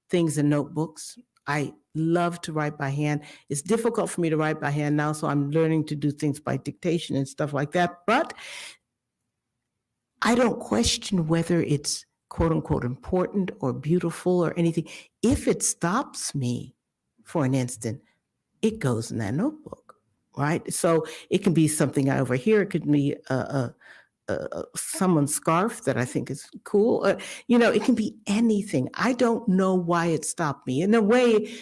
things in notebooks. I love to write by hand. It's difficult for me to write by hand now, so I'm learning to do things by dictation and stuff like that. But I don't question whether it's quote unquote important or beautiful or anything. If it stops me for an instant, it goes in that notebook, right? So it can be something I overhear. It could be someone's scarf that I think is cool. It can be anything. I don't know why it stopped me. In a way,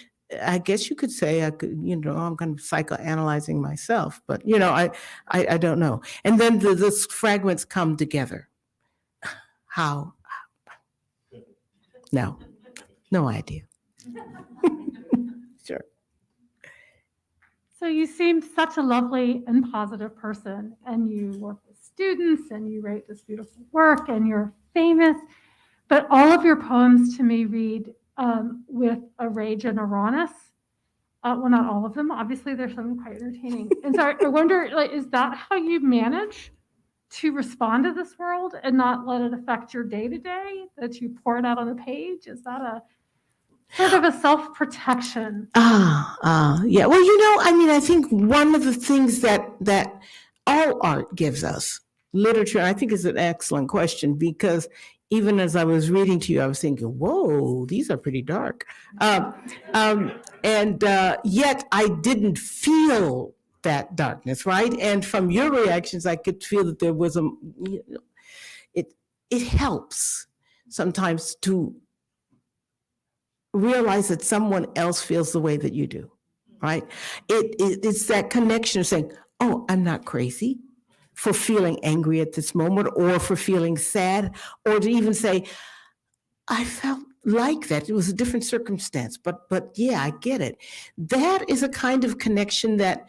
I guess you could say I'm kind of psychoanalyzing myself, but I don't know. And then the fragments come together. How? No idea. Sure. So you seem such a lovely and positive person, and you work with students, and you write this beautiful work, and you're famous. But all of your poems to me read with a rage and a rawness. Well, not all of them. Obviously, there's some quite entertaining. And so I wonder, is that how you manage to respond to this world and not let it affect your day-to-day, that you pour it out on the page? Is that a sort of a self-protection? Yeah. Well, I think one of the things that all art gives us, literature, I think is an excellent question, because even as I was reading to you, I was thinking, whoa, these are pretty dark. And yet I didn't feel that darkness, right? And from your reactions, I could feel that there was it helps sometimes to realize that someone else feels the way that you do, right? It's that connection of saying, oh, I'm not crazy for feeling angry at this moment, or for feeling sad, or to even say, I felt like that. It was a different circumstance, but yeah, I get it. That is a kind of connection that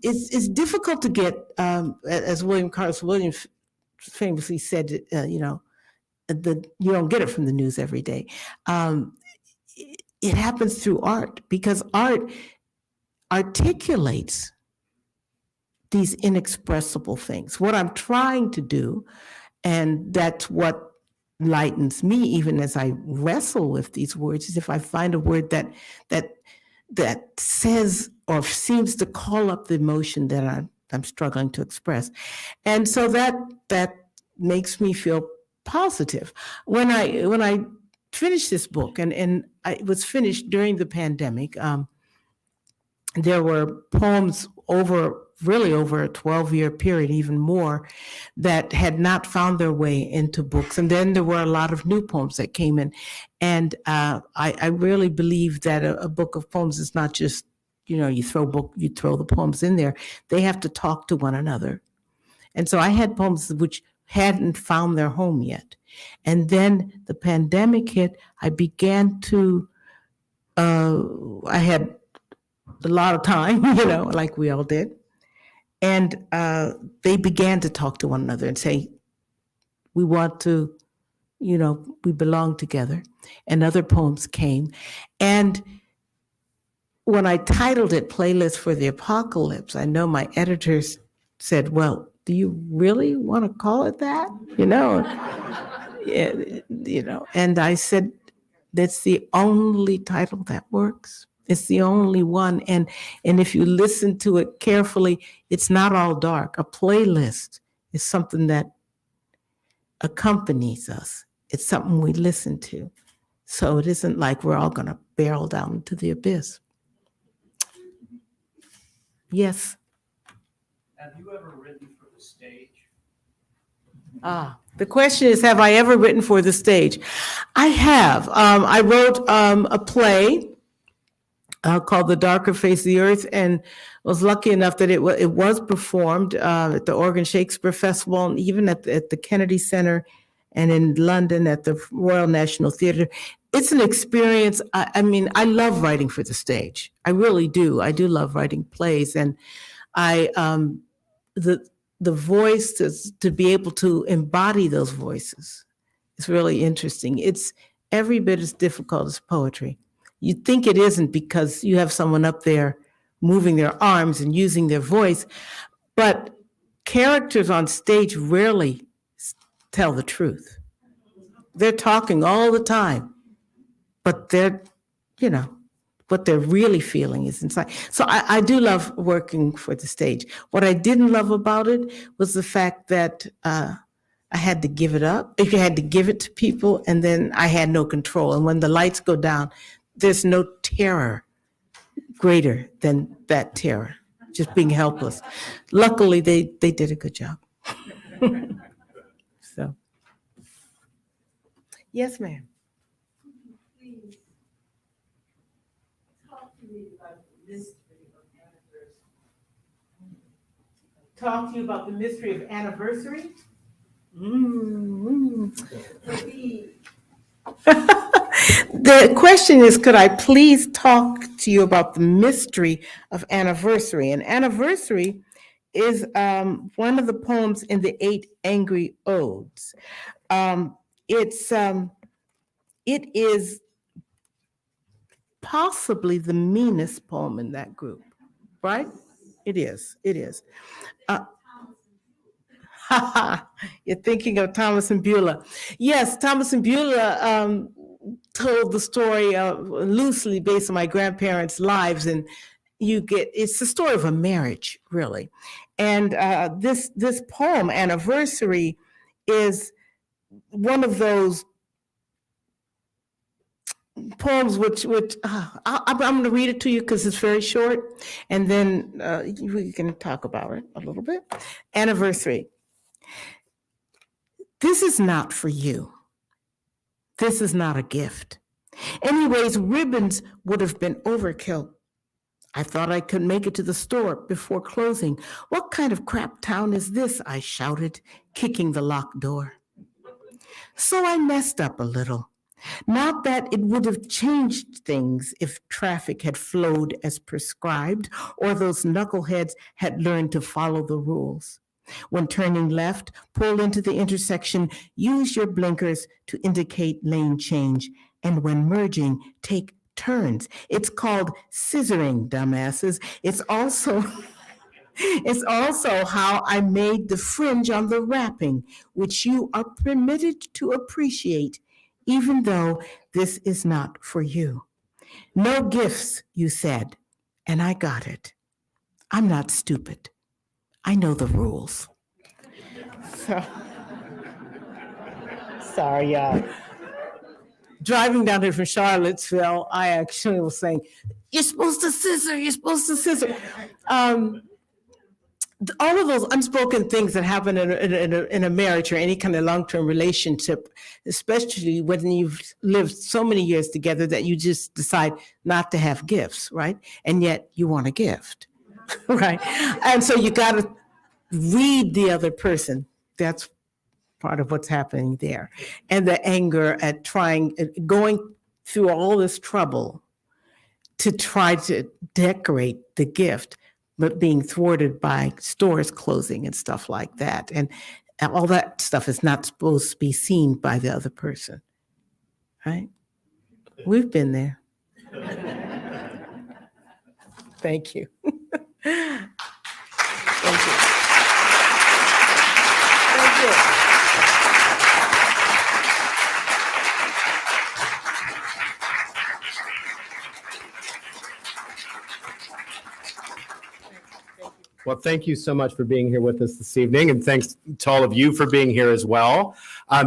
is difficult to get, as William Carlos Williams famously said, you don't get it from the news every day. It happens through art, because art articulates these inexpressible things. What I'm trying to do, and that's what lightens me even as I wrestle with these words, is if I find a word that says or seems to call up the emotion that I'm struggling to express. And so that makes me feel positive. When I finished this book, and it was finished during the pandemic, there were poems over a 12-year period, even more, that had not found their way into books. And then there were a lot of new poems that came in. And I really believe that a book of poems is not just, you throw the poems in there. They have to talk to one another. And so I had poems which hadn't found their home yet. And then the pandemic hit. I began to, I had a lot of time, like we all did. And they began to talk to one another and say, we want to, we belong together. And other poems came. And when I titled it Playlist for the Apocalypse, I know my editors said, well, do you really want to call it that? Yeah, and I said, that's the only title that works. It's the only one. And if you listen to it carefully, it's not all dark. A playlist is something that accompanies us. It's something we listen to. So it isn't like we're all going to barrel down into the abyss. Yes. Have you ever written for the stage? The question is, have I ever written for the stage? I have. I wrote a play called The Darker Face of the Earth, and was lucky enough that it was performed at the Oregon Shakespeare Festival, and even at the Kennedy Center, and in London at the Royal National Theatre. It's an experience. I mean, I love writing for the stage. I really do. I do love writing plays, and the voice to be able to embody those voices is really interesting. It's every bit as difficult as poetry. You think it isn't because you have someone up there moving their arms and using their voice, but characters on stage rarely tell the truth. They're talking all the time, but what they're really feeling is inside. So I do love working for the stage. What I didn't love about it was the fact that I had to give it up. If you had to give it to people, and then I had no control. And when the lights go down, there's no terror greater than that terror, just being helpless. Luckily, they did a good job. So, yes, ma'am. Talk to you about the mystery of anniversary. The question is, could I please talk to you about the mystery of anniversary? And anniversary is one of the poems in the 8 Angry Odes. It is possibly the meanest poem in that group, right? It is. You're thinking of Thomas and Beulah. Yes, Thomas and Beulah told the story loosely based on my grandparents' lives, and it's the story of a marriage, really. And this poem, Anniversary, is one of those poems which I'm going to read it to you because it's very short, and then we can talk about it a little bit. Anniversary. This is not for you. This is not a gift. Anyways, ribbons would have been overkill. I thought I could make it to the store before closing. What kind of crap town is this? I shouted, kicking the locked door. So I messed up a little. Not that it would have changed things if traffic had flowed as prescribed, or those knuckleheads had learned to follow the rules. When turning left, pull into the intersection, use your blinkers to indicate lane change. And when merging, take turns. It's called scissoring, dumbasses. It's also how I made the fringe on the wrapping, which you are permitted to appreciate, even though this is not for you. No gifts, you said, and I got it. I'm not stupid. I know the rules. Sorry, y'all. Driving down here from Charlottesville, I actually was saying, you're supposed to scissor. All of those unspoken things that happen in a marriage or any kind of long-term relationship, especially when you've lived so many years together that you just decide not to have gifts, right? And yet you want a gift, right? And so you got to read the other person. That's part of what's happening there. And the anger at going through all this trouble to try to decorate the gift, but being thwarted by stores closing and stuff like that. And all that stuff is not supposed to be seen by the other person, right? We've been there. Thank you. Thank you. Thank you. Well, thank you so much for being here with us this evening, and thanks to all of you for being here as well.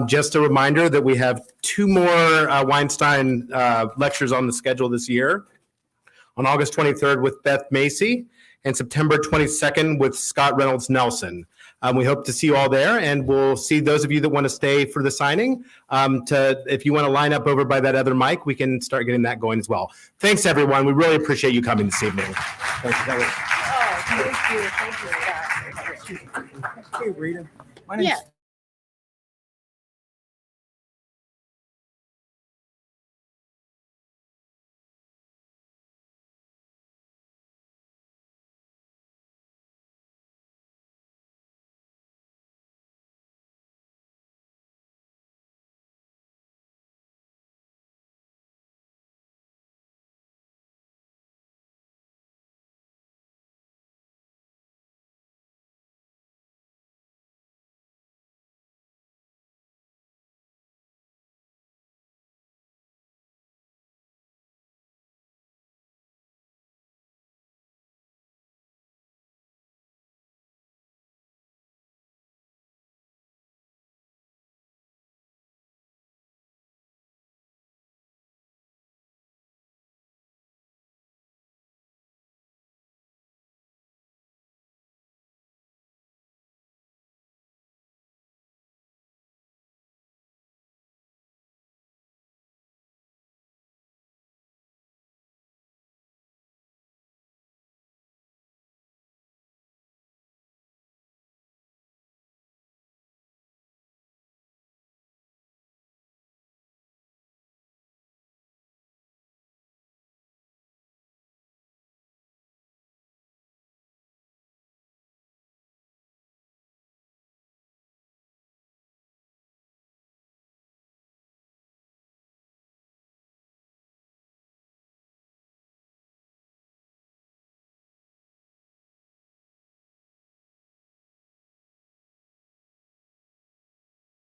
Just a reminder that we have 2 more Weinstein lectures on the schedule this year. On August 23rd with Beth Macy, and September 22nd with Scott Reynolds Nelson. We hope to see you all there, and we'll see those of you that want to stay for the signing. If you want to line up over by that other mic, we can start getting that going as well. Thanks, everyone. We really appreciate you coming this evening. Thank you. Thank you. Thank you. Hey, Rita. My name's Yeah.